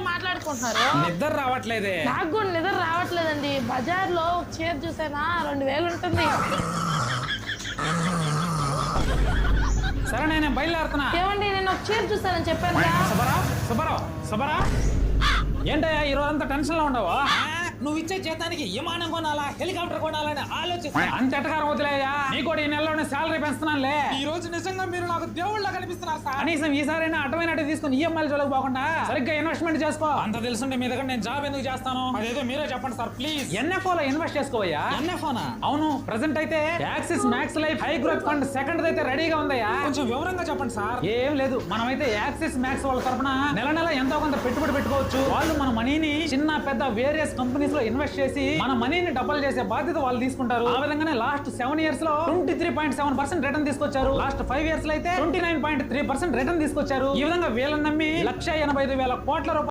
మాట్లాడుకుంటున్నారు? నిద్ర రావట్లేదే. నాకు కూడా నిద్ర రావట్లేదండి. బజార్ లో ఒక చీర చూసానా 2000 ఉంటుంది. సరే నేను బయలుదేరుతున్నా. ఏమండి నేను ఒక చీర చూసానని చెప్పాను. సుబ్బారావు ఏంటయ్యా ఈ రోజంతా టెన్షన్ లో ఉండవు? నువ్వు ఇచ్చే జీతానికి విమానం కొనాలా, హెలికాప్టర్ కొనాలని ఆలోచిస్తా. అంత ఎటకారం వదిలేయ్యా. నీ కూడా ఈ నెలలోనే శాలరీ పెంచుతున్నానులే. ఈ రోజు నిజంగా మీరు నాకు దేవుళ్ళ కనిపిస్తున్నారు సార్. కనీసం ఈసారైనా అటమైనట్టు తీసుకుని ఈఎంఐలు జోలికి పోకుండా సరిగ్గా ఇన్వెస్ట్మెంట్ చేసుకో. అంత తెలుసుంటే మీ దగ్గర నేను జాబ్ ఎందుకు చేస్తాను? అదేదో మీరే చెప్పండి సార్ ప్లీజ్. ఎన్ఎఫ్ఓ లో ఇన్వెస్ట్ చేసుకోవయ్యా. ఎన్ఎఫ్ఓనా? అవును, ప్రెసెంట్ అయితే axis max life high growth fund second అయితే రెడీగా ఉందయ్యా. కొంచెం వివరంగా చెప్పండి సార్. ఏం లేదు, మనమైతే యాక్సిస్ మ్యాక్స్ వాళ్ళ తరపున నెల నెల ఎంతో కొంత పెట్టుబడి పెట్టుకోవచ్చు. వాళ్ళు మన మనీని చిన్న పెద్ద వేరియస్ కంపెనీస్ లో ఇన్వెస్ట్ చేసి మన మనీని డబుల్ చేసే బాధ్యత వాళ్ళు తీసుకుంటారు. ఆ విధంగానే లాస్ట్ 7 years లో 23.7% రిటర్న్ తీసుకొచ్చారు. లాస్ట్ 5 years లో అయితే 29.3% రిటర్న్ తీసుకొచ్చారు. ఈ విధంగా వీళ్ళని నమ్మి 1,85,000 కోట్ల రూపాయలు